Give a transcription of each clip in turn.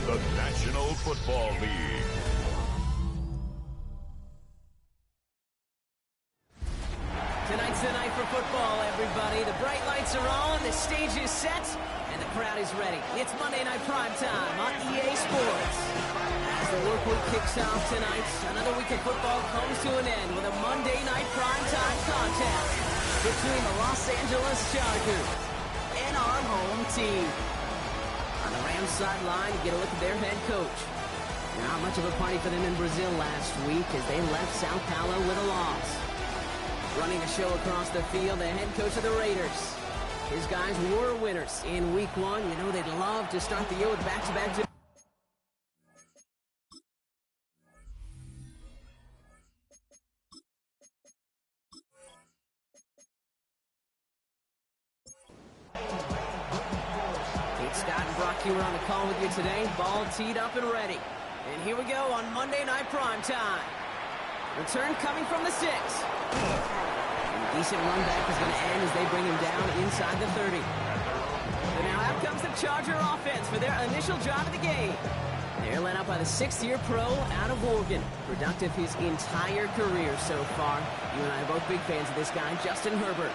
the National Football League. Tonight's the night for football, everybody. The bright lights are on, the stage is set, and the crowd is ready. It's Monday Night Primetime on EA Sports. As the work week kicks off tonight, another week of football comes to an end with a Monday Night Primetime contest between the Los Angeles Chargers and our home team. On the Rams sideline, to get a look at their head coach. Not much of a party for them in Brazil last week as they left Sao Paulo with a loss. Running the show across the field, the head coach of the Raiders. His guys were winners in week one. You know they'd love to start the year with back-to-back. Kate Scott and Brock Hewer on the call with you today. Ball teed up and ready. And here we go on Monday Night Primetime. Return coming from the 6. Decent run back is going to end as they bring him down inside the 30. So now out comes the Charger offense for their initial drive of the game. They're led up by the 6th-year pro out of Oregon. Productive his entire career so far. You and I are both big fans of this guy, Justin Herbert.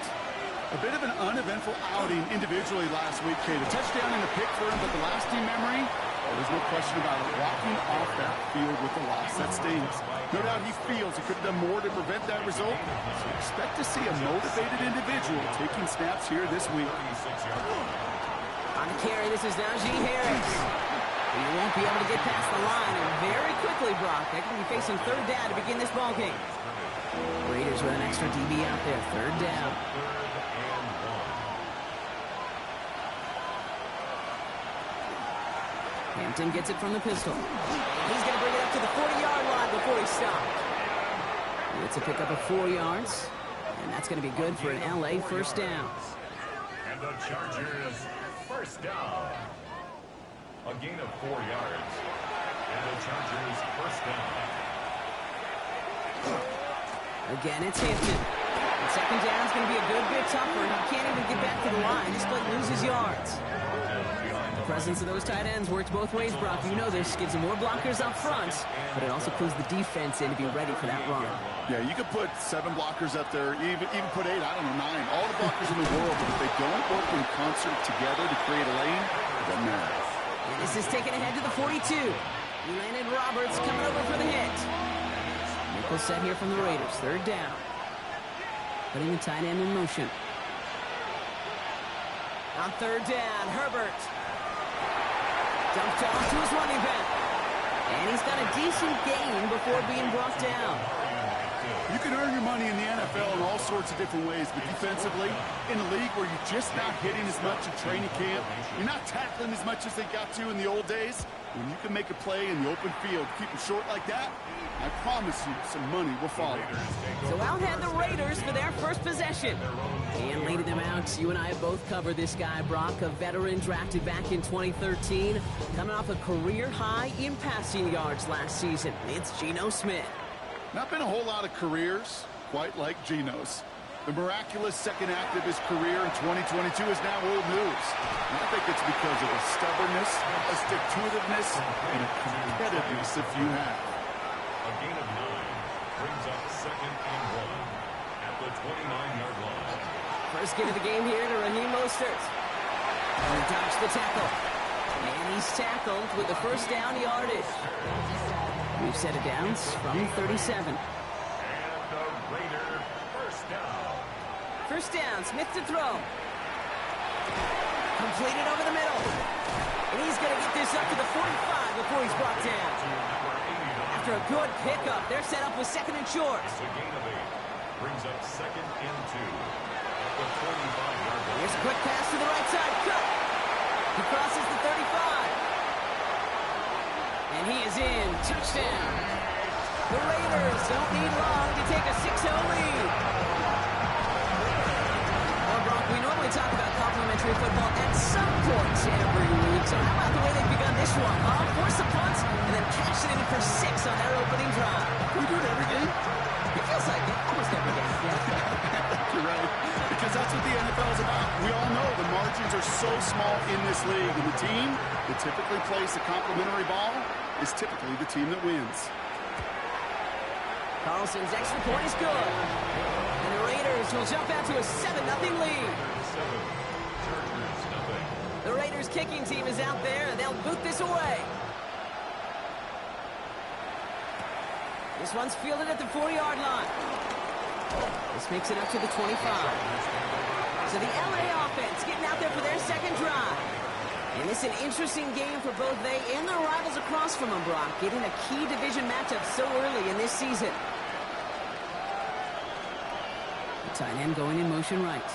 A bit of an uneventful outing individually last week, Kate. A touchdown and a pick for him, but the lasting memory, there's no question about it. Walking off that field with the loss, that stings. No doubt he feels he could have done more to prevent that result. So expect to see a motivated individual taking snaps here this week. On the carry, this is Najee Harris. He won't be able to get past the line, and very quickly, Brock, they're going to be facing 3rd down to begin this ball game. Raiders with an extra DB out there, 3rd down. Hampton gets it from the pistol. He's going to bring it up to the 40-yard line before he stopped. It's a pickup of 4 yards, and that's going to be good for an LA first down. And the Chargers first down. A gain of 4 yards. And the Chargers first down. Again, it's Hampton. And 2nd down is going to be a good bit tougher, and he can't even get back to the line. This play loses yards. The presence of those tight ends works both ways, Brock. You know this. Gives them more blockers up front, but it also clues the defense in to be ready for that run. Yeah, you could put 7 blockers up there, even put 8, I don't know, 9. All the blockers in the world, but if they don't work in concert together to create a lane, it doesn't matter. And this is taken ahead to the 42. Landon Roberts coming over for the hit. Nickel set here from the Raiders. 3rd down. Putting the tight end in motion. On 3rd down, Herbert. Dumped off to his running back. And he's got a decent gain before being brought down. You can earn your money in the NFL in all sorts of different ways, but defensively, in a league where you're just not hitting as much in training camp, you're not tackling as much as they got to in the old days, when you can make a play in the open field, keep it short like that, I promise you some money will follow. So out head the Raiders for their first possession. And leading them out, you and I have both covered this guy, Brock, a veteran drafted back in 2013, coming off a career high in passing yards last season. It's Geno Smith. Not been a whole lot of careers quite like Geno's. The miraculous second act of his career in 2022 is now old news. And I think it's because of a stubbornness, a stick-to-itiveness, and a competitiveness if you have. A gain of 9 brings up 2nd and 1 at the 29-yard line. First get of the game here to Raheem Mostert. And he dodged the tackle. And he's tackled with the first down yardage. We've set it down from 37. And the Raider first down. First down, Smith to throw. Completed over the middle. And he's going to get this up to the 45 before he's brought down. After a good pickup, they're set up with 2nd and short. It's a gain of 8. Brings up 2nd and 2 at the 45-yard line. Here's a quick pass to the right side. Cut. He crosses the 35. And he is in. Touchdown. The Raiders don't need long to take a 6-0 lead. Well, Brock, we normally talk about complimentary football at some point every week. So how about the way they've begun this one? Force a punt and then cash it in for 6 on their opening drive. We do it every game. It feels like it. Almost every game. Yeah. You're right. Because that's what the NFL is about. We all know the margins are so small in this league, and the team that typically plays the complementary ball is typically the team that wins. Carlson's extra point is good. And the Raiders will jump out to a 7-0 lead. The Raiders kicking team is out there, and they'll boot this away. This one's fielded at the 40-yard line. This makes it up to the 25. So the LA offense getting out there for their second drive. And it's an interesting game for both they and their rivals across from them, Brock, getting a key division matchup so early in this season. The tight end going in motion right.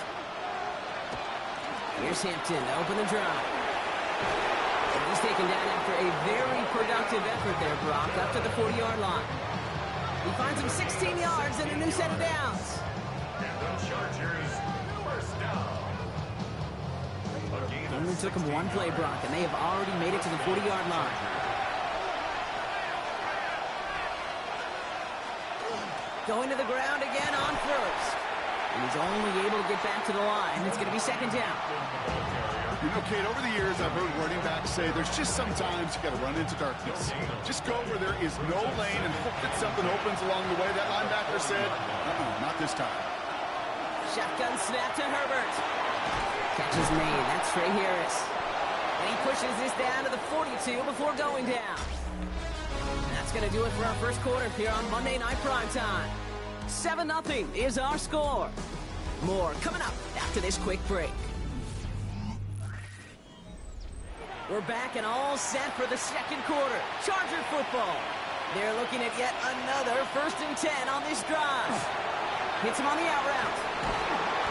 Here's Hampton to open the drive. And he's taken down after a very productive effort there, Brock, up to the 40-yard line. He finds him 16 yards and a new set of downs. And the Chargers, first down. Only took him one play, Brock, and they have already made it to the 40-yard line. Going to the ground again on first. And he's only able to get back to the line. It's going to be second down. You know, Kate, over the years, I've heard running backs say there's just sometimes you got to run into darkness. Just go where there is no lane and hope that something opens along the way. That linebacker said, not this time. Shotgun snap to Herbert. Catches made. That's Trey Harris. And he pushes this down to the 42 before going down. And that's going to do it for our first quarter here on Monday Night Primetime. 7-0 is our score. More coming up after this quick break. We're back and all set for the second quarter. Charger football. They're looking at yet another 1st and 10 on this drive. Hits him on the out route.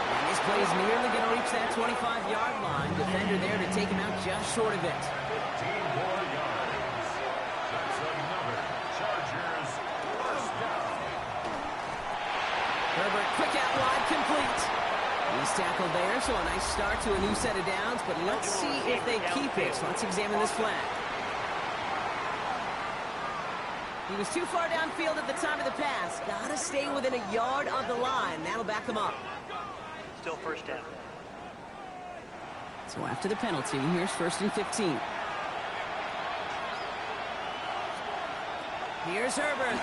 And this play is nearly going to reach that 25-yard line. Defender there to take him out just short of it. 15 more yards. That's another Chargers first down. Herbert quick out wide, complete. He's tackled there, so a nice start to a new set of downs, but let's see if they keep it. So let's examine this flag. He was too far downfield at the time of the pass. Got to stay within a yard of the line. That'll back him up. Still first down. So after the penalty, here's 1st and 15. Here's Herbert.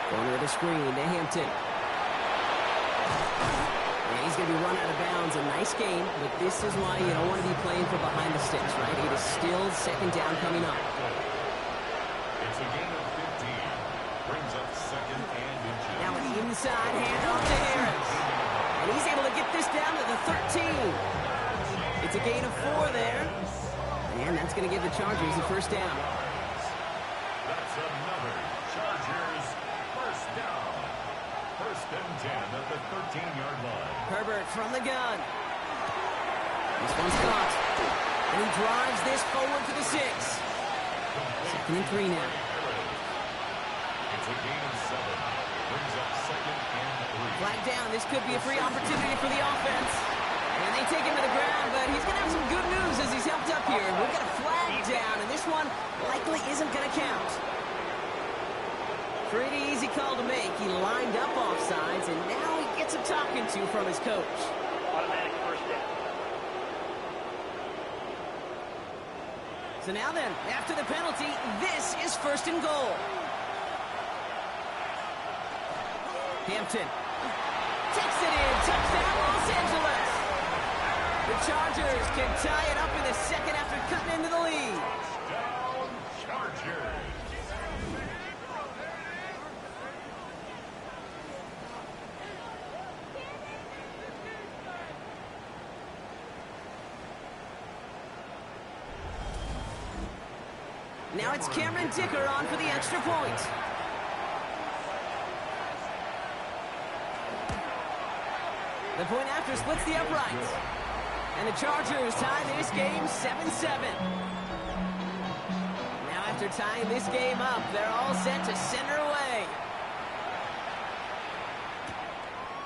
Going to the screen to Hampton. And he's going to be run out of bounds. A nice game, but this is why you don't want to be playing for behind the sticks, right? It is still second down coming up. It's a gain of 15. Brings up second and inches. Now an inside handoff to Harris. And he's able to get this down to the 13. It's a gain of 4 there. And that's going to give the Chargers the first down. That's another Chargers first down. 1st and 10 at the 13-yard line. Herbert from the gun. This one's caught. And he drives this forward to the 6. 2nd and 3 now. It's a gain of 7. Brings up second and 3. Flag down. This could be a free opportunity for the offense. And they take him to the ground, but he's going to have some good news as he's helped up here. We've got a flag down, and this one likely isn't going to count. Pretty easy call to make. He lined up offsides, and now he gets a talking to from his coach. Automatic first down. So now then, after the penalty, this is 1st and goal. Hampton takes it in. Touchdown, Los Angeles. The Chargers can tie it up in the second after cutting into the lead. Touchdown, Chargers. Now it's Cameron Dicker on for the extra point. The point after splits the uprights. And the Chargers tie this game 7-7. Now after tying this game up, they're all set to center away.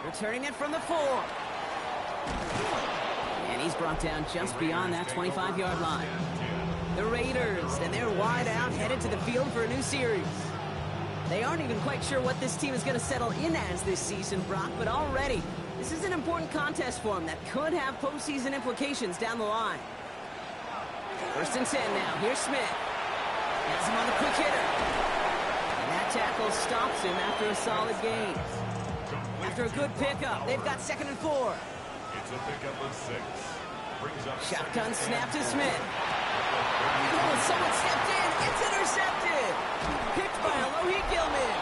Returning it from the 4. And he's brought down just beyond that 25-yard line. The Raiders, and they're wide out, headed to the field for a new series. They aren't even quite sure what this team is going to settle in as this season, Brock, but already This is an important contest for him that could have postseason implications down the line. 1st and 10 now. Here's Smith. Has him on the quick hitter. And that tackle stops him after a solid gain. After a good pickup, they've got 2nd and 4. It's a pickup of 6. Brings up Shotgun snap to Smith. Oh, someone stepped in. It's intercepted. Picked by Alohi Gilman.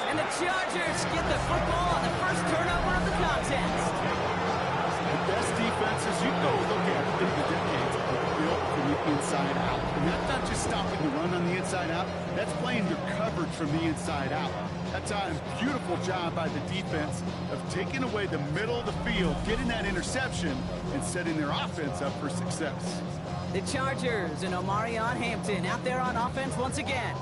And the Chargers get the football on the first turnover of the contest. The best defenses you go look at in the decades are built from the inside out. And that's not just stopping the run on the inside out. That's playing your coverage from the inside out. That's a beautiful job by the defense of taking away the middle of the field, getting that interception, and setting their offense up for success. The Chargers and Omarion Hampton out there on offense once again.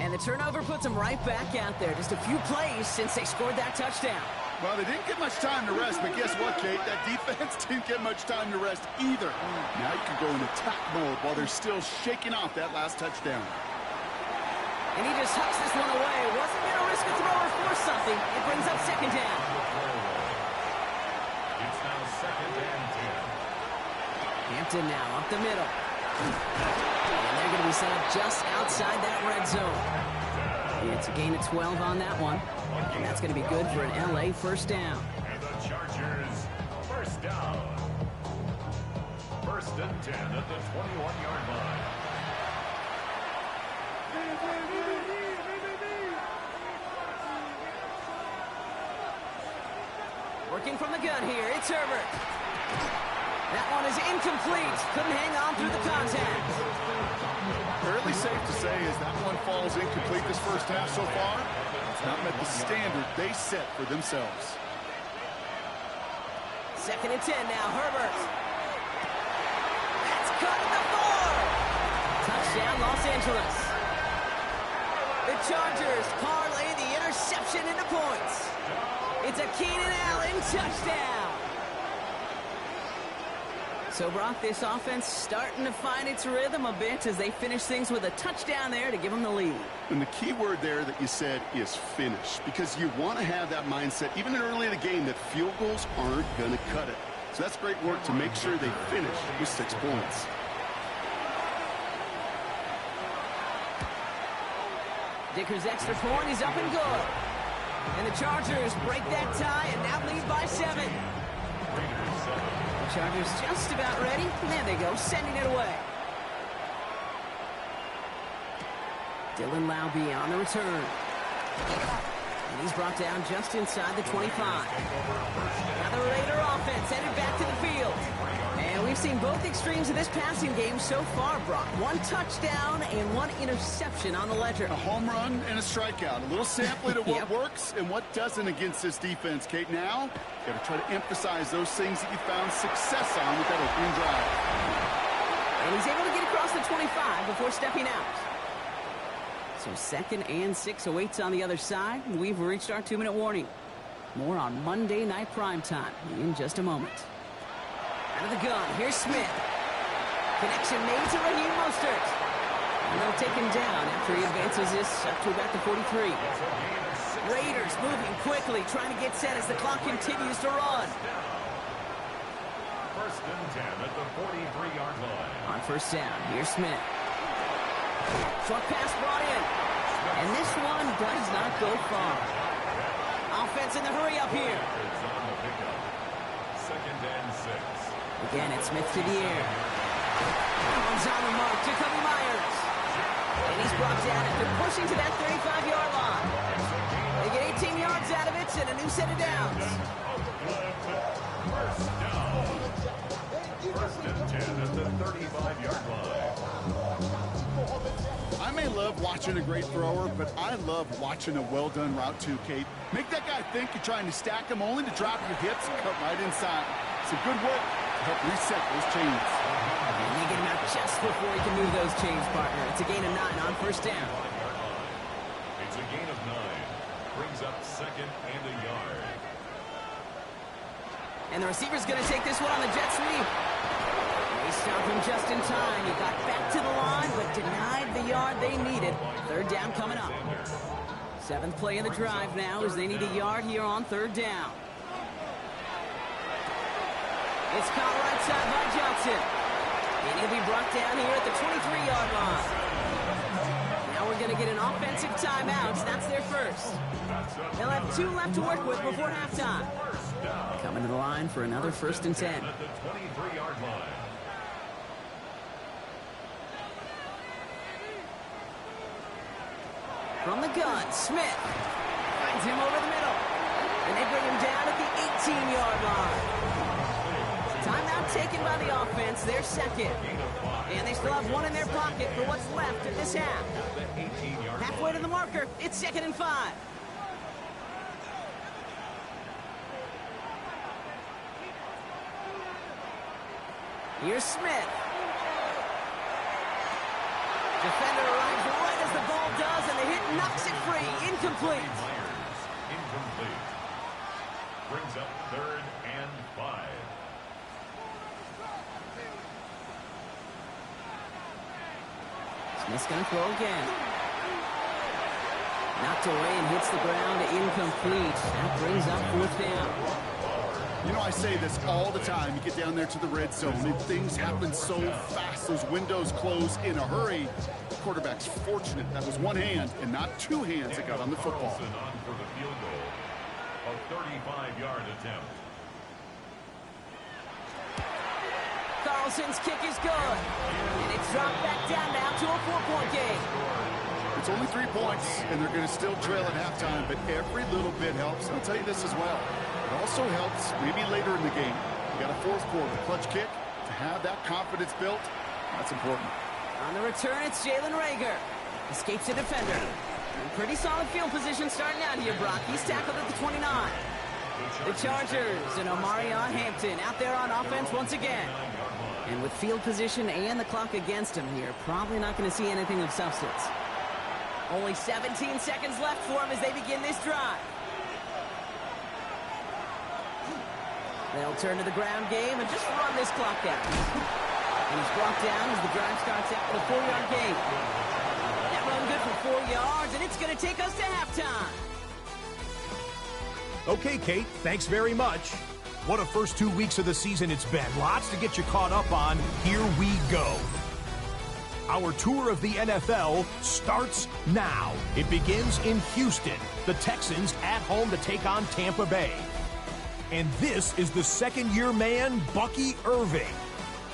And the turnover puts them right back out there. Just a few plays since they scored that touchdown. Well, they didn't get much time to rest, but guess what, Kate? That defense didn't get much time to rest either. Now you can go in attack mode while they're still shaking off that last touchdown. And he just hucks this one away. Wasn't going to risk a throw or force something. It brings up 2nd down. It's now 2nd and 10. Hampton now up the middle. And they're going to be set up just outside that red zone. It's a gain of 12 on that one. And that's going to be good for an LA 1st down. And the Chargers, 1st down. 1st and 10 at the 21-yard line. Working from the gun here, it's Herbert. That one is incomplete. Couldn't hang on through the contact. Fairly safe to say as that one falls incomplete this first half so far, it's not met the standard they set for themselves. 2nd and 10 now, Herbert. That's cut at the 4. Touchdown, Los Angeles. The Chargers parlay the interception into points. It's a Keenan Allen touchdown. So, Brock, this offense starting to find its rhythm a bit as they finish things with a touchdown there to give them the lead. And the key word there that you said is finish, because you want to have that mindset, even early in the game, that field goals aren't going to cut it. So that's great work to make sure they finish with 6 points. Dicker's extra point is up and good. And the Chargers break that tie and now lead by 7. The Chargers just about ready. And there they go, sending it away. Dylan Laube on the return. And he's brought down just inside the 25. Now the Raider offense headed back to the field. And we've seen both extremes of this passing game so far, Brock. 1 touchdown and 1 interception on the ledger. A home run and a strikeout. A little sampling of what works and what doesn't against this defense, Kate. Now, you got to try to emphasize those things that you found success on with that opening drive. And he's able to get across the 25 before stepping out. So 2nd and 6 awaits on the other side. We've reached our 2-minute warning. More on Monday Night Primetime in just a moment. Out of the gun, here's Smith. Connection made to Raheem Mostert. And they'll take him down after he advances this up to about the 43. Raiders moving quickly, trying to get set as the clock continues to run. 1st and 10 at the 43-yard line. On 1st down, here's Smith. Short pass brought in. And this one does not go far. Offense in the hurry up here. It's on the pickup. 2nd and 6. Again, it's Smith to the air. One's on the mark, Jacoby Myers. And he's brought down after pushing to that 35-yard line. They get 18 yards out of it and a new set of downs. First down. 1st and 10 at the 35-yard line. I may love watching a great thrower, but I love watching a well-done route too, Kate. Make that guy think you're trying to stack him only to drop your hips and cut right inside. Some good work to help reset those chains. And they get him out just before he can move those chains, partner. It's a gain of 9 on 1st down. It's a gain of 9. Brings up 2nd and a yard. And the receiver's going to take this one on the jet sweep. They stop him just in time. He got back to the line, but denied the yard they needed. 3rd down coming up. 7th play of the drive now as they need a yard here on 3rd down. It's caught right side by Johnson. And he'll be brought down here at the 23-yard line. Now we're going to get an offensive timeout. That's their first. They'll have 2 left to work with before halftime. Coming to the line for another 1st and 10. At the 23-yard line. From the gun, Smith finds him over the middle. And they bring him down at the 18-yard line. Timeout taken by the offense, their second. And they still have 1 in their pocket for what's left of this half. Halfway to the marker, it's 2nd and 5. Here's Smith. Defender arrives right as the ball does, and the hit knocks it free. Incomplete. Incomplete. Brings up 3rd and 5. Smith's going to throw again. Knocked away and hits the ground. Incomplete. That brings up 4th down. You know, I say this all the time. You get down there to the red zone, and things happen so fast. Those windows close in a hurry. The quarterback's fortunate that was 1 hand and not 2 hands that got on the football. On for the field goal. A 35-yard attempt. Carlson's kick is good. And it's dropped back down now to a 4-point game. It's only 3 points, and they're going to still trail at halftime, but every little bit helps. I'll tell you this as well. It also helps maybe later in the game. You got a 4th quarter clutch kick. To have that confidence built, that's important. On the return, it's Jalen Reagor. Escapes a defender. Pretty solid field position starting out here, Brock. He's tackled at the 29. The Chargers and Omarion Hampton out there on offense once again. And with field position and the clock against him here, probably not going to see anything of substance. Only 17 seconds left for him as they begin this drive. They'll turn to the ground game and just run this clock out. And he's brought down as the drive starts out with a 4-yard gain. That run good for 4 yards, and it's going to take us to halftime. Okay, Kate, thanks very much. What a first 2 weeks of the season it's been. Lots to get you caught up on. Here we go. Our tour of the NFL starts now. It begins in Houston. The Texans at home to take on Tampa Bay. And this is the 2nd-year man, Bucky Irving.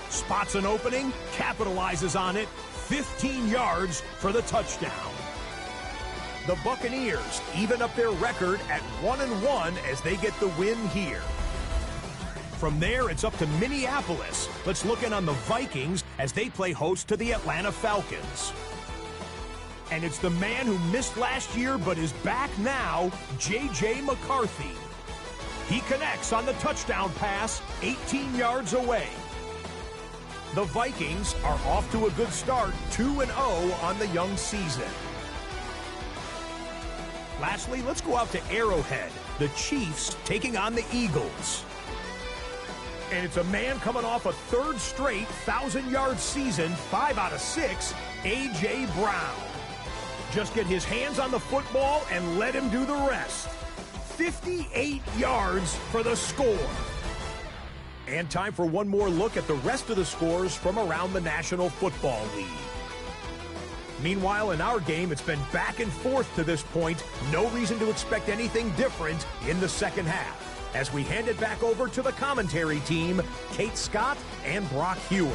Spots an opening, capitalizes on it, 15 yards for the touchdown. The Buccaneers even up their record at 1-1 as they get the win here. From there, it's up to Minneapolis. Let's look in on the Vikings as they play host to the Atlanta Falcons. And it's the man who missed last year but is back now, J.J. McCarthy. He connects on the touchdown pass 18 yards away. The Vikings are off to a good start, 2-0 on the young season. Lastly, let's go out to Arrowhead. The Chiefs taking on the Eagles. And it's a man coming off a 3rd straight 1,000-yard season, 5 out of 6, A.J. Brown. Just get his hands on the football and let him do the rest. 58 yards for the score. And time for one more look at the rest of the scores from around the National Football League. Meanwhile, in our game, it's been back and forth to this point. No reason to expect anything different in the second half. As we hand it back over to the commentary team, Kate Scott and Brock Hewer.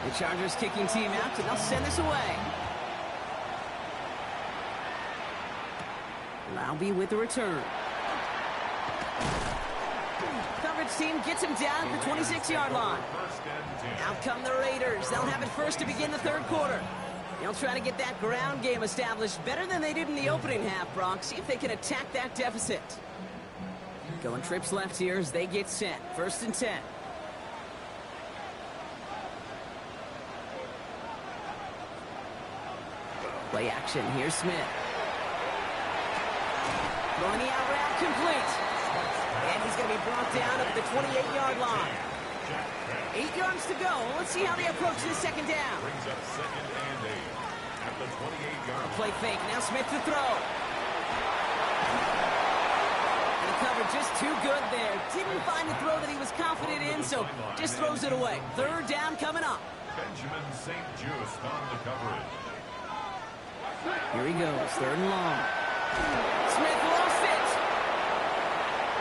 The Chargers kicking team out, and they'll send this away. Laube with the return. Coverage team gets him down at the 26-yard line. Out come the Raiders. They'll have it first to begin the 3rd quarter. They'll try to get that ground game established better than they did in the opening half, Brock. See if they can attack that deficit. Going trips left here as they get set. 1st and 10. Play action. Here's Smith. Throwing the out route complete. And he's going to be brought down at the 28-yard line. 8 yards to go. Let's see how they approach this 2nd down. Brings up 2nd and 8 at the 28-yard line. Play fake. Now Smith to throw. And the cover just too good there. Didn't find the throw that he was confident in, so just throws it away. 3rd down coming up. Benjamin St. Just on the coverage. Here he goes. 3rd and long. Smith lost it.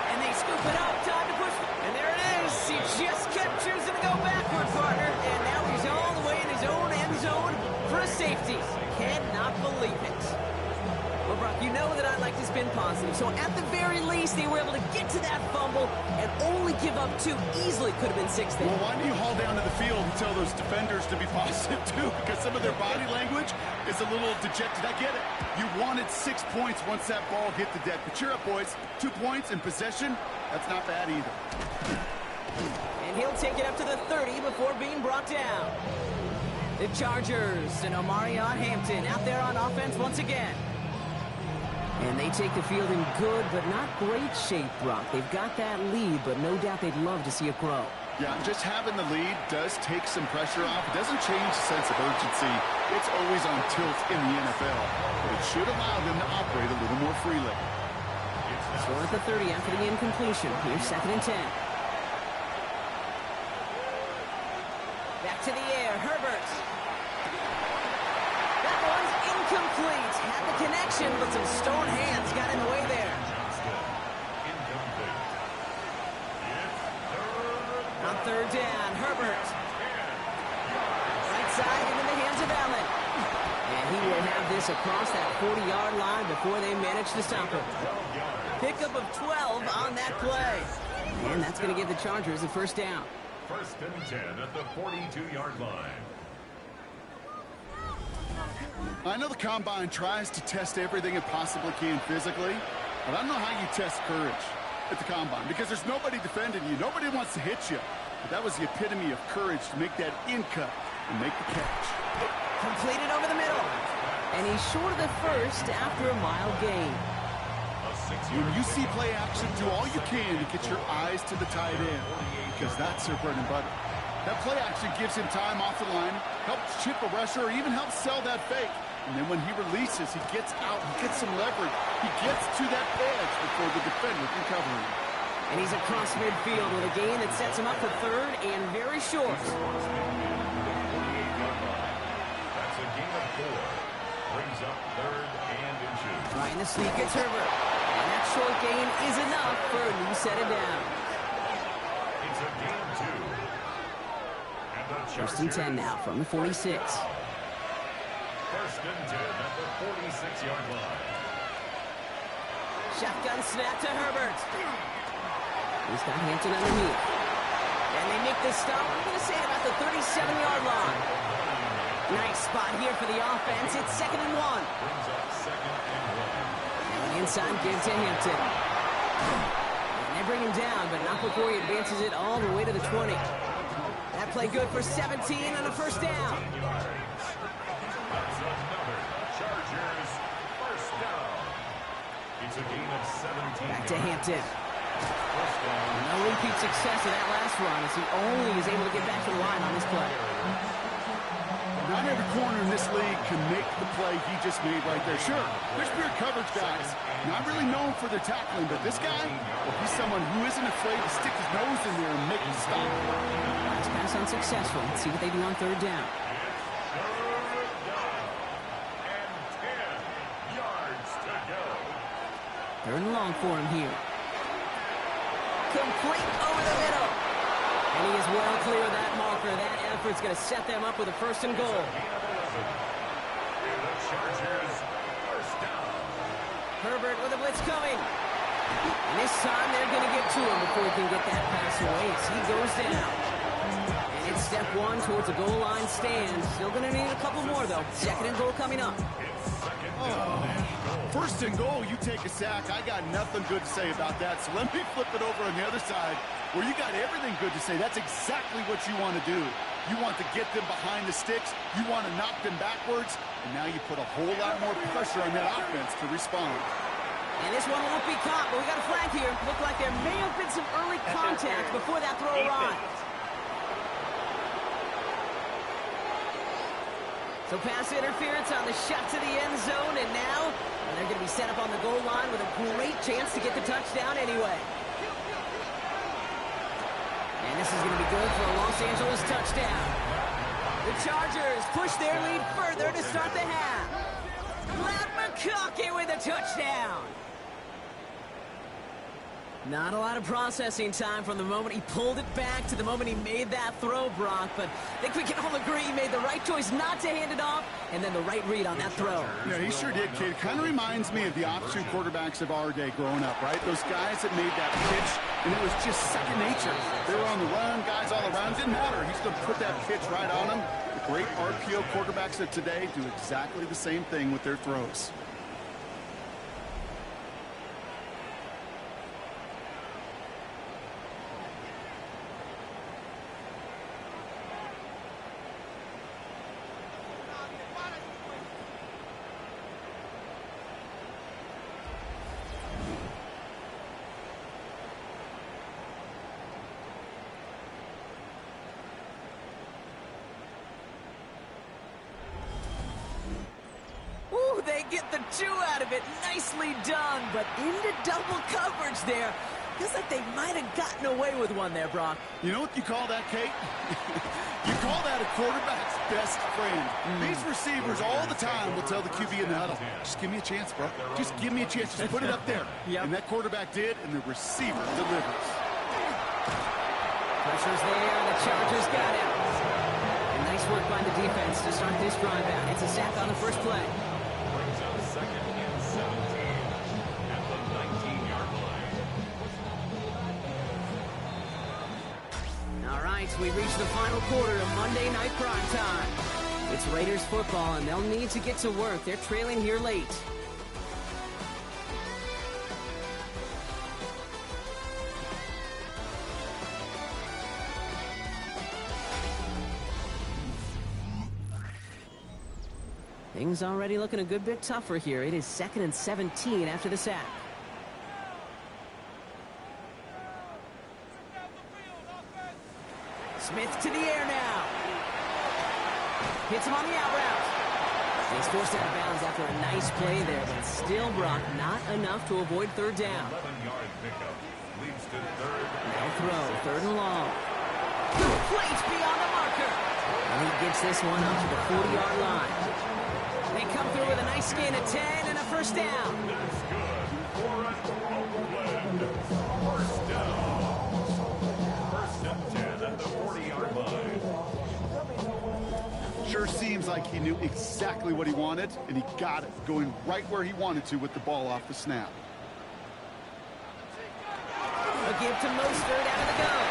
And they scoop it up. Time to push. And there it is. He just kept choosing to go backward, partner. And now he's all the way in his own end zone for a safety. Cannot believe it. Well, Brock, you know that I like to spin positive. So at the very least, they were able to get to that fumble and only give up 2. Easily could have been 6 there. Well, why do you haul down to the field and tell those defenders to be positive, too? Because some of their body language is a little dejected. I get it. You wanted 6 points once that ball hit the deck. But cheer up, boys. 2 points in possession, that's not bad either. And he'll take it up to the 30 before being brought down. The Chargers and Omarion Hampton out there on offense once again. And they take the field in good but not great shape, Brock. They've got that lead, but no doubt they'd love to see it grow. Yeah, just having the lead does take some pressure off. It doesn't change the sense of urgency. It's always on tilt in the NFL. But it should allow them to operate a little more freely. So at the 30 after the incompletion. Here's 2nd and 10. Back to the air. Herbert. That one's incomplete. Had the connection, but some stone hands got in the way there. On 3rd down, Herbert. Right side into the hands of Allen. And he will have this across that 40-yard line before they manage to stop him. Pickup of 12 on that play. And that's going to give the Chargers a 1st down. 1st and 10 at the 42-yard line. I know the Combine tries to test everything it possibly can physically, but I don't know how you test courage at the Combine because there's nobody defending you. Nobody wants to hit you. But that was the epitome of courage to make that in cut and make the catch. Completed over the middle. And he's short of the 1st after a mile gain. When you see play action, do all you can to get your eyes to the tight end because that's their bread and butter. That play action gives him time off the line, helps chip a rusher, or even helps sell that fake. And then when he releases, he gets out, he gets some leverage. He gets to that edge before the defender can cover him. And he's across midfield with a gain that sets him up for 3rd and very short. That's a gain of 4. Brings up 3rd and inches. Trying to sneak gets Herbert. And that short gain is enough for a new set of down. It's a gain of 2. 1st and 10 now from the 46. 1st and 10 at the 46-yard line. Shotgun snap to Herbert. He's got Hampton underneath. And they make the stop, I'm going to say about the 37-yard line. Nice spot here for the offense. It's 2nd and 1. Brings up 2nd and 1. And the inside give to Hampton. And they bring him down, but not before he advances it all the way to the 20. That play good for 17 and a 1st down. That's another Chargers 1st down. It's a gain of 17. Back to Hampton. 1st down. No repeat success of that last run as he only is able to get back to the line on this play. Not every corner in this league can make the play he just made right there. Sure, there's pure coverage guys, not really known for their tackling, but this guy, well, he's someone who isn't afraid to stick his nose in there and make a stop. Last pass unsuccessful. Let's see what they do on 3rd down. And 10 yards to go. 3rd and long for him here. Complete over the middle. And he is well clear of that marker. That effort's going to set them up with a 1st and goal. Gain of 11. And the Chargers 1st down. Herbert with a blitz coming. And this time they're going to get to him before he can get that pass away as he goes down. And it's step 1 towards a goal line stand. Still going to need a couple more, though. 2nd and goal coming up. It's 2nd down and goal. First and goal, you take a sack. I got nothing good to say about that. So let me flip it over on the other side where you got everything good to say. That's exactly what you want to do. You want to get them behind the sticks. You want to knock them backwards. And now you put a whole lot more pressure on that offense to respond. And this one won't be caught, but we got a flag here. Looked like there may have been some early contact before that throw arrived. So pass interference on the shot to the end zone, and now they're going to be set up on the goal line with a great chance to get the touchdown anyway. And this is going to be good for a Los Angeles touchdown. The Chargers push their lead further to start the half. Matt McConkey with a touchdown. Not a lot of processing time from the moment he pulled it back to the moment he made that throw, Brock. But I think we can all agree he made the right choice not to hand it off, and then the right read on that throw. Yeah, he sure did, kid. Kind of reminds me of the option quarterbacks of our day growing up, right? Those guys that made that pitch, and it was just second nature. They were on the run, guys all around. Didn't matter. He's going to put that pitch right on them. The great RPO quarterbacks of today do exactly the same thing with their throws. They get the two out of it. Nicely done, but into double coverage there. Feels like they might have gotten away with one there, Brock. You know what you call that, Kate? You call that a quarterback's best friend. These receivers all the time will tell the QB in the huddle, just give me a chance, bro. Just give me a chance. Just put it up there. Yep. And that quarterback did, and the receiver delivers. Pressure's there, and the Chargers got it. And nice work by the defense to start this drive out. It's a sack on the first play. Brings up 2nd and 17 at the 19-yard line. All right, so we reached the final quarter of Monday Night Primetime. It's Raiders football, and they'll need to get to work. They're trailing here late. Things already looking a good bit tougher here. It is 2nd and 17 after the sack. Smith to the air now. Hits him on the out route. He's forced out of bounds after a nice play there, but still, Brock, not enough to avoid third down. 11-yard pickup leads to third. Now throw, 3rd and long. Complete beyond the marker. And he gets this one up to the 40-yard line. They come through with a nice gain of 10 and a first down. That's good for an Oakland first down. 1st and 10 at the 40-yard line. Sure seems like he knew exactly what he wanted, and he got it, going right where he wanted to with the ball off the snap. A give to Mostert out of the gun.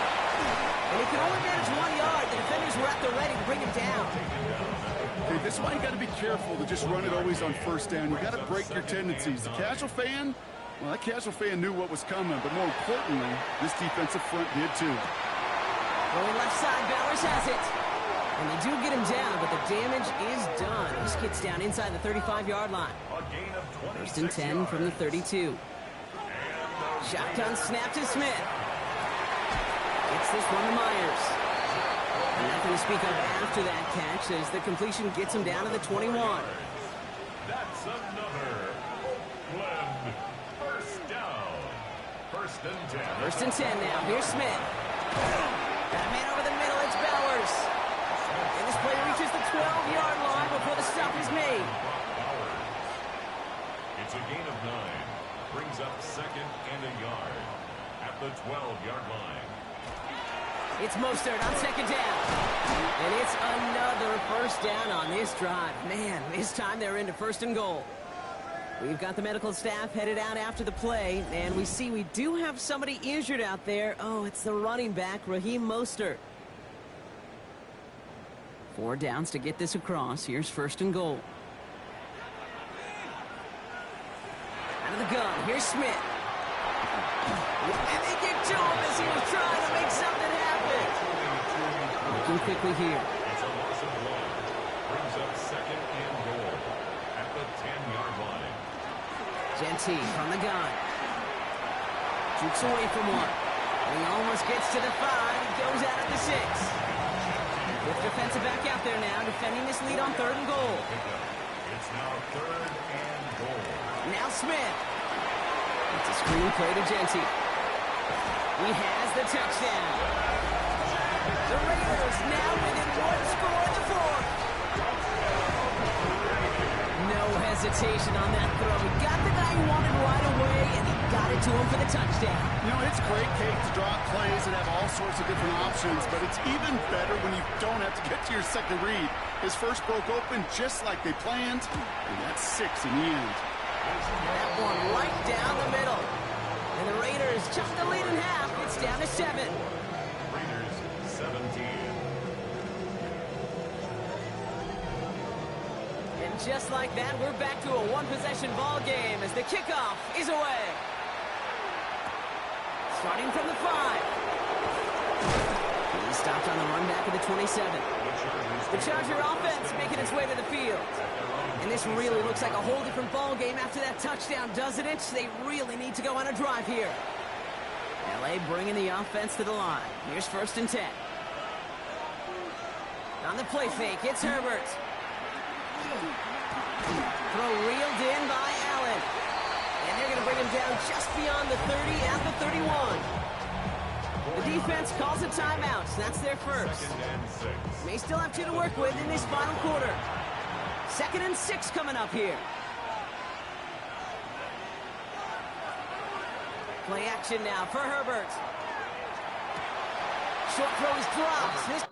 And he can only manage 1 yard. The defenders were at the ready to bring him down. Okay, this is why you got to be careful to just run it always on first down. You got to break your tendencies. The casual fan, well, that casual fan knew what was coming, but more importantly, this defensive front did too. Going left side, Bowers has it. And they do get him down, but the damage is done. This gets down inside the 35-yard line. A gain of 26 1st and 10 from the 32. Shotgun snap to Smith. Gets this one to Myers. Nothing to speak of after that catch as the completion gets him down to the 21. That's another Oakland first down. 1st and 10. 1st and 10 now. Here's Smith. Got a man over the middle. It's Bowers. And this play reaches the 12-yard line before the stop is made. It's a gain of 9. Brings up 2nd and a yard at the 12-yard line. It's Mostert on 2nd down. And it's another first down on this drive. Man, this time they're into 1st and goal. We've got the medical staff headed out after the play, and we see we do have somebody injured out there. Oh, it's the running back, Raheem Mostert. 4 downs to get this across. Here's 1st and goal. Here's Smith. And they get to him as he was trying to make something happen. Looking quickly here. It's a loss of 1. Brings up 2nd and goal at the 10-yard line. Genty from the gun. Shoots away from one. And he almost gets to the 5. He goes out at the 6. With defensive back out there now, defending this lead on 3rd and goal. It's now 3rd and goal. Now Smith. It's a screen play to Genty. He has the touchdown. The Raiders now within 1 score in the 4th. No hesitation on that throw. He got the guy he wanted right away, and he got it to him for the touchdown. You know, it's great, Kate, to draw plays and have all sorts of different options, but it's even better when you don't have to get to your second read. His first broke open just like they planned, and that's 6 in the end. That one right down the middle. And the Raiders chop the lead in half. It's down to 7. Raiders 17. And just like that, we're back to a one-possession ball game as the kickoff is away. Starting from the 5. He stopped on the run back of the 27. The Charger offense making its way to the field. And this really looks like a whole different ball game after that touchdown, doesn't it? They really need to go on a drive here. L.A. bringing the offense to the line. Here's 1st and 10. On the play fake, it's Herbert. Throw reeled in by Allen. And they're going to bring him down just beyond the 30 at the 31. The defense calls a timeout. That's their first. 2nd and 6. They still have 2 to work with in this final quarter. 2nd and 6 coming up here. Play action now for Herbert. Short throws drops.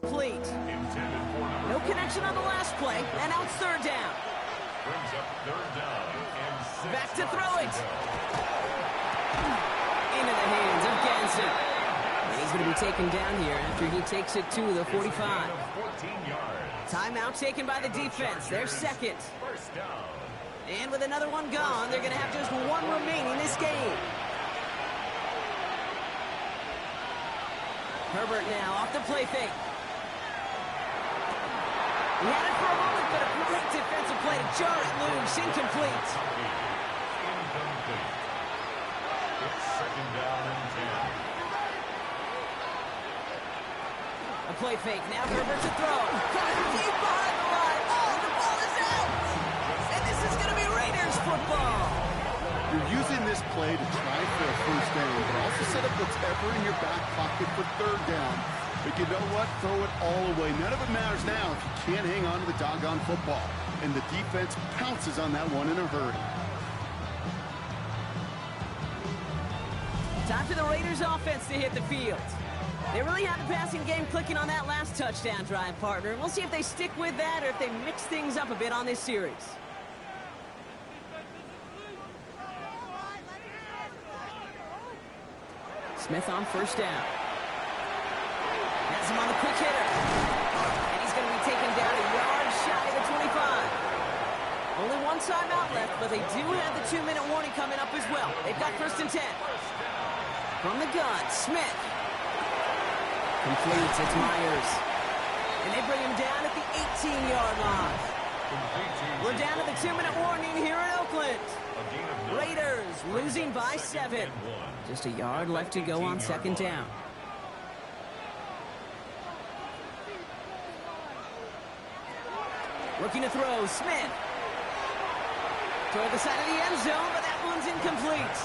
Complete. No connection on the last play, and now it's 3rd down. Brings up 3rd down and 6. Back to throw it. Into the hands of Ganson. And he's going to be taken down here after he takes it to the 45. 14 yards. Timeout taken by the defense. Their 2nd. 1st down. And with another one gone, they're going to have just 1 remaining this game. Herbert now off the play fake. He had it for a moment, but a great defensive play to jar it loose. Incomplete. Incomplete. It's 2nd down and 10. A play fake. Now Herbert to throw. Caught deep behind the line. Oh, the ball is out. And this is going to be Raiders football. You're using this play to try for a 1st down, but also set up whatever in your back pocket for 3rd down. But you know what? Throw it all away. None of it matters now if you can't hang on to the doggone football. And the defense pounces on that one in a hurry. Time for the Raiders offense to hit the field. They really have the passing game clicking on that last touchdown drive, partner. We'll see if they stick with that or if they mix things up a bit on this series. Smith on 1st down. Has him on the quick hitter. And he's going to be taken down a yard shy of the 25. Only one timeout left, but they do have the 2-minute warning coming up as well. They've got 1st and 10. From the gun, Smith. Completes, it's Myers. And they bring him down at the 18-yard line. We're down to the 2-minute warning here in Oakland. Raiders losing by 7. Just a yard left to go on 2nd down. Looking to throw, Smith. Toward the side of the end zone, but that one's incomplete.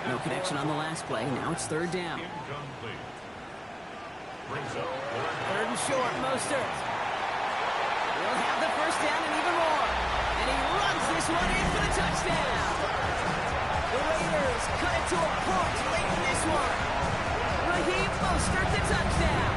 No connection on the last play. Now it's 3rd down. 3rd and short, Mostert. He'll have the 1st down and even more. And he runs this one in for the touchdown. The Raiders cut it to a point late in this one. Raheem Mostert, the touchdown.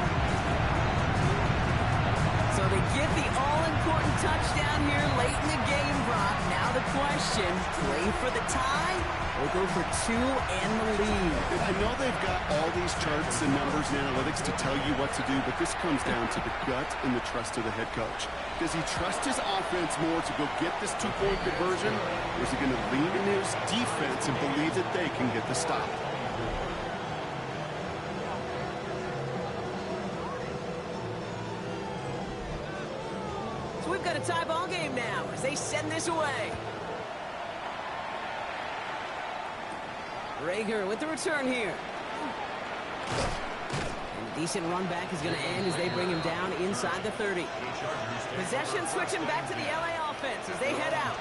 So they get the all-important touchdown here late in the game, Brock. Now the question, play for the tie or go for 2 and the lead? I know they've got all these charts and numbers and analytics to tell you what to do, but this comes down to the gut and the trust of the head coach. Does he trust his offense more to go get this 2-point conversion, or is he going to lean in his defense and believe that they can get the stop? So we've got a tie ball game now as they send this away. Rager with the return here. And a decent run back is going to end as they bring him down inside the 30. Possession switching back to the LA offense as they head out.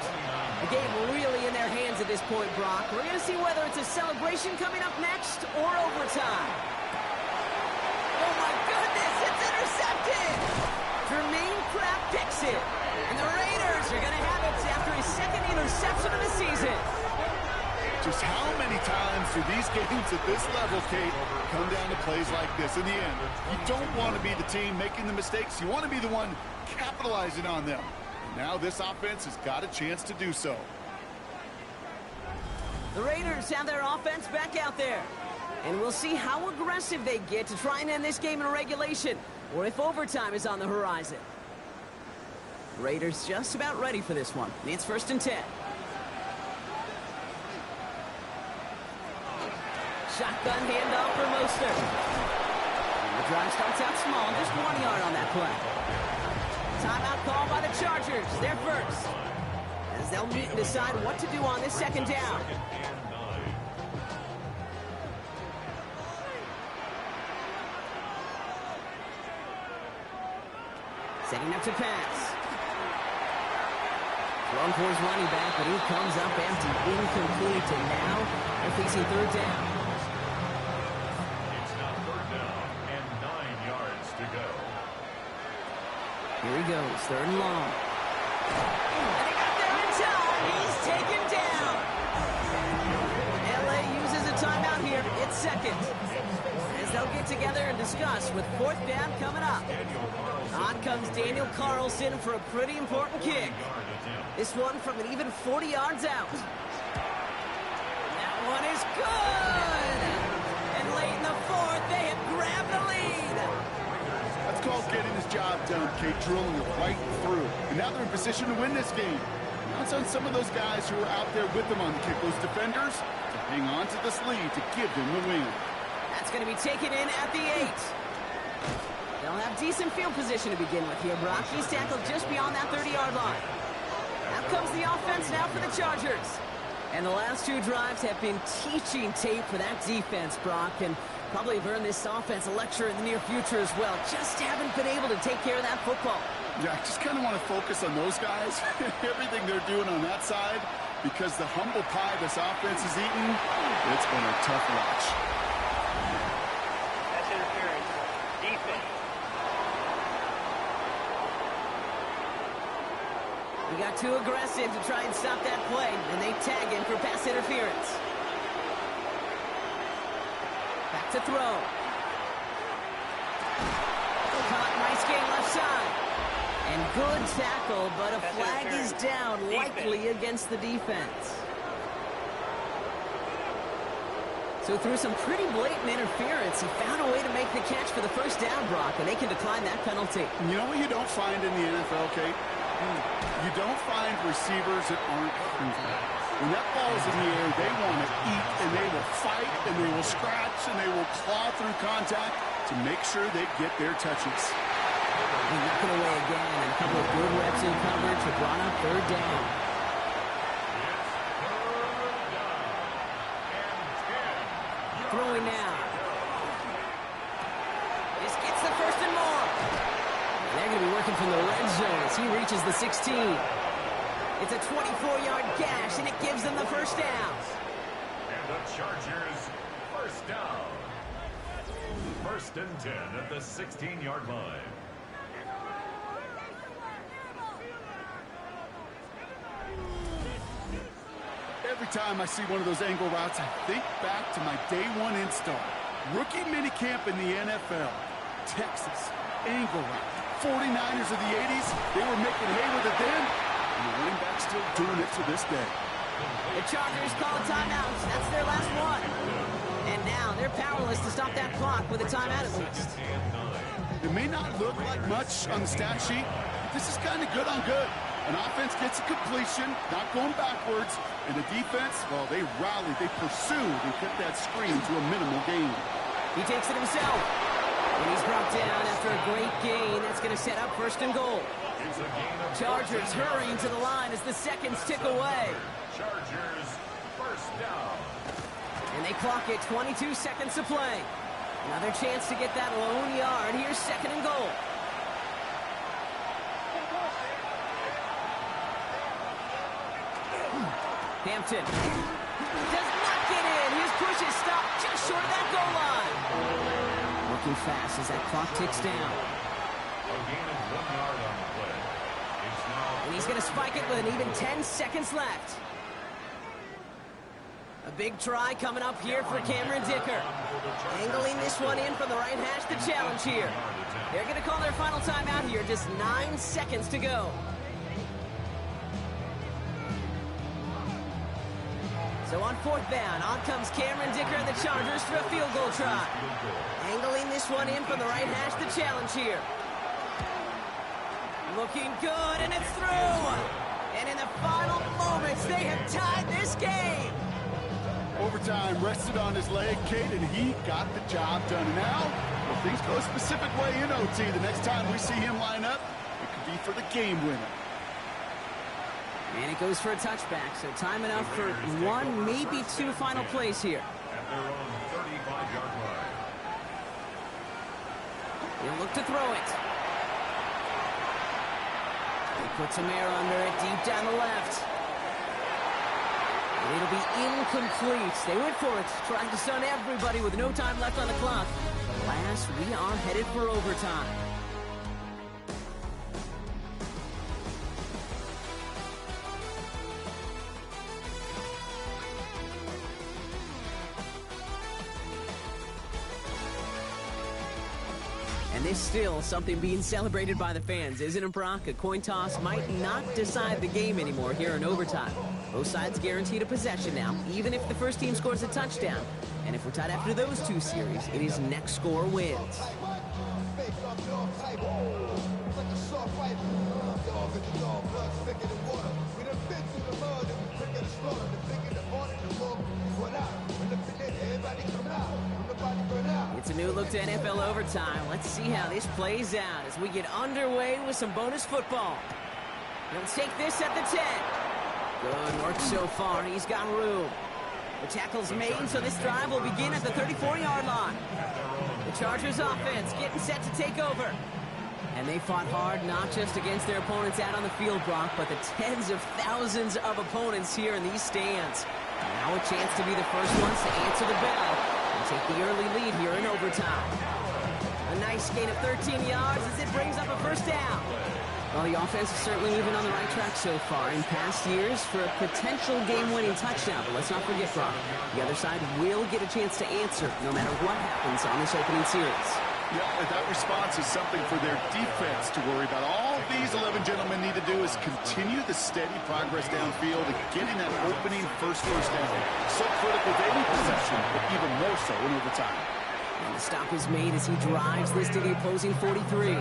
The game really in their hands at this point, Brock. We're going to see whether it's a celebration coming up next or overtime. Oh my goodness, it's intercepted! Jermaine Pratt picks it. And the Raiders are going to have it after his 2nd interception of the season. Just how many times do these games at this level, Kate, come down to plays like this? In the end, you don't want to be the team making the mistakes. You want to be the one capitalizing on them. And now this offense has got a chance to do so. The Raiders have their offense back out there. And we'll see how aggressive they get to try and end this game in regulation, or if overtime is on the horizon. Raiders just about ready for this one. It's 1st and 10. Shotgun handoff for Mostert. And the drive starts out small, just 1 yard on that play. Timeout call by the Chargers. They're first, as they'll meet and decide what to do on this 2nd down. Setting up to pass. Thrown for his running back, but he comes up empty, incomplete, and now they're facing 3rd down. It's now 3rd down and 9 yards to go. Here he goes, 3rd and long. And he got there in time. He's taken down. LA uses a timeout here. It's 2nd. As they'll get together and discuss with 4th down coming up. On comes Daniel Carlson for a pretty important kick. This one from an even 40 yards out. That one is good. And late in the 4th, they have grabbed the lead. That's called getting his job done, Kate, drilling it right through. And now they're in position to win this game. Now it's on some of those guys who are out there with them on the kick, those defenders, to hang on to this lead to give them the win. That's going to be taken in at the 8. They'll have decent field position to begin with here, Brock. He's tackled just beyond that 30-yard line. Out comes the offense now for the Chargers. And the last 2 drives have been teaching tape for that defense, Brock, and probably have earned this offense a lecture in the near future as well. Just haven't been able to take care of that football. Yeah, I just kind of want to focus on those guys, everything they're doing on that side, because the humble pie this offense is eating, it's been a tough watch. That's interference. Defense. He got too aggressive to try and stop that play, and they tag him for pass interference. Back to throw. Caught, nice game left side. And good tackle, but a flag is down, likely against the defense. So through some pretty blatant interference, he found a way to make the catch for the 1st down, Brock, and they can decline that penalty. You know what you don't find in the NFL, Kate? You don't find receivers that aren't proven. When that ball's in the air, they want to eat, and they will fight, and they will scratch, and they will claw through contact to make sure they get their touches. He knocked it away again, and a couple of good reps in coverage have brought up third down. Throwing now. This gets the first and more. And they're going to be working from the red zone as he reaches the 16. It's a 24-yard gash, and it gives them the first down. And the Chargers, first down. First and 10 at the 16-yard line. Every time I see one of those angle routes, I think back to my day one install. Rookie minicamp in the NFL. Texas, angle route. 49ers of the 80s, they were making hay with it then, and the running back's still doing it to this day. The Chargers call a timeout. That's their last one. And now they're powerless to stop that clock with a timeout at least. It may not look like much on the stat sheet, but this is kind of good on good. An offense gets a completion, not going backwards, and the defense, well, they rallied, they pursued, and kept that screen to a minimal gain. He takes it himself. And he's brought down after a great gain. That's going to set up first and goal. Chargers hurrying to the line as the seconds tick away. Chargers, first down. And they clock it, 22 seconds to play. Another chance to get that lone yard. Here's second and goal. Hampton does not get in. His push is stopped just short of that goal line. Working fast as that clock ticks down. A gain of 1 yard on the play. It's now. And he's going to spike it with an even 10 seconds left. A big try coming up here for Cameron Dicker. Angling this one in from the right hash, the challenge here. They're going to call their final timeout here. Just 9 seconds to go. So on fourth down, on comes Cameron Dicker and the Chargers for a field goal try. Angling this one in from the right hash, the challenge here. Looking good, and it's through. And in the final moments, they have tied this game. Overtime rested on his leg, Kate, and he got the job done. And now, if things go a specific way in OT, the next time we see him line up, it could be for the game winner. And it goes for a touchback, so time enough for one, maybe two final plays here. At their own 35-yard line. He'll look to throw it. He puts some air under it, deep down the left. And it'll be incomplete. They went for it, trying to stun everybody with no time left on the clock. But last, we are headed for overtime. And there's still something being celebrated by the fans, isn't it, Brock? A coin toss might not decide the game anymore here in overtime. Both sides guaranteed a possession now, even if the first team scores a touchdown. And if we're tied after those two series, it is next score wins. It's a new look to NFL overtime. Let's see how this plays out as we get underway with some bonus football. He'll take this at the 10. Good work so far. He's got room. The tackle's made, so this drive will begin at the 34-yard line. The Chargers offense getting set to take over. And they fought hard not just against their opponents out on the field, Brock, but the tens of thousands of opponents here in these stands. Now a chance to be the first ones to answer the bell and take the early lead here in overtime. A nice gain of 13 yards as it brings up a first down. Well, the offense is certainly moving on the right track so far in past years for a potential game-winning touchdown. But let's not forget, Brock, the other side will get a chance to answer no matter what happens on this opening series. Yeah, that response is something for their defense to worry about. All these 11 gentlemen need to do is continue the steady progress downfield and getting that opening first down. So critical to any possession, but even more so in overtime. And the stop is made as he drives this to the opposing 43.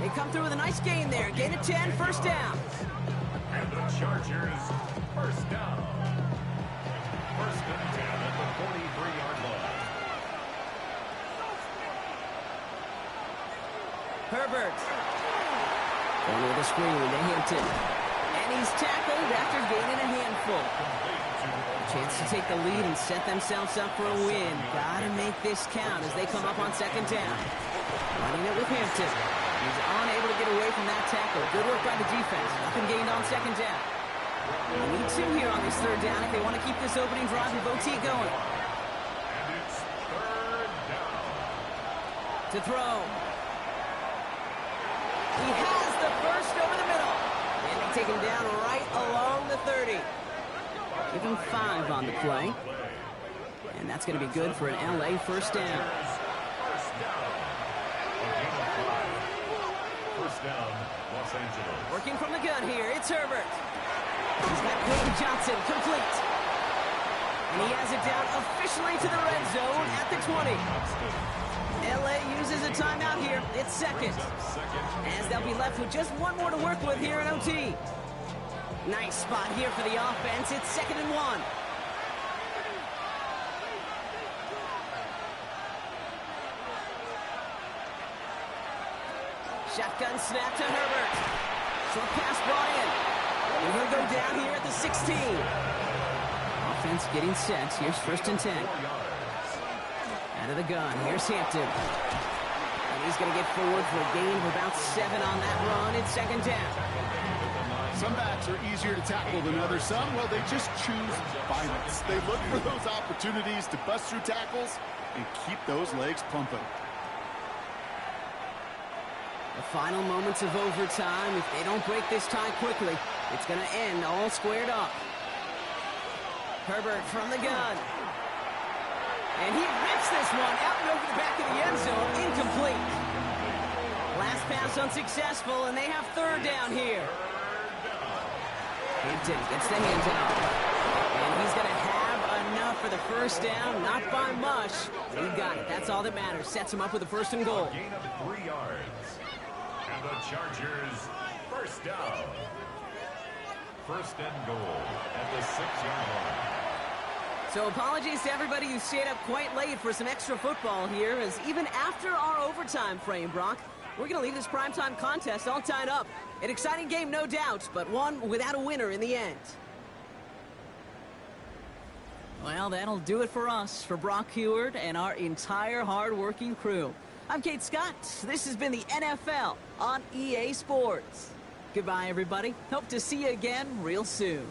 They come through with a nice gain there. Gain of 10, first down. And the Chargers, first down. First and 10 at the 43-yard line. Herbert. Going with a screen to Hampton. And he's tackled after gaining a handful. Chance to take the lead and set themselves up for a win. Gotta make this count as they come up on second down. Running it with Hampton. He's unable to get away from that tackle. Good work by the defense. Nothing gained on second down. They need two here on this third down if they want to keep this opening drive of OT going. And it's third down. To throw. He has the first over the middle. And they take him down right along the 30. Give him 5 on the play. And that's going to be good for an LA first down. First down. A gain of 5. First down, Los Angeles. Working from the gun here, it's Herbert. He's got Clayton Johnson complete. And he has it down officially to the red zone at the 20. LA uses a timeout here. It's second. As they'll be left with just one more to work with here in OT. Nice spot here for the offense. It's 2nd and 1. Shotgun snap to Herbert. Short pass brought in. And he'll go down here at the 16. Offense getting set. Here's 1st and 10. Out of the gun. Here's Hampton. And he's going to get forward for a gain of about 7 on that run. It's 2nd down. Some backs are easier to tackle than others. Some, well, they just choose violence. They look for those opportunities to bust through tackles and keep those legs pumping. The final moments of overtime. If they don't break this tie quickly, it's going to end all squared up. Herbert from the gun. And he rips this one out and over the back of the end zone. Incomplete. Last pass unsuccessful, and they have 3rd down here. Hampton gets the handout. And he's going to have enough for the first down. Not by much. He got it. That's all that matters. Sets him up with a 1st and goal. Gain of 3 yards. And the Chargers, first down. 1st and goal at the 6-yard line. So apologies to everybody who stayed up quite late for some extra football here, as even after our overtime frame, Brock, we're going to leave this primetime contest all tied up. An exciting game, no doubt, but one without a winner in the end. Well, that'll do it for us, for Brock Heward and our entire hard-working crew. I'm Kate Scott. This has been the NFL on EA Sports. Goodbye, everybody. Hope to see you again real soon.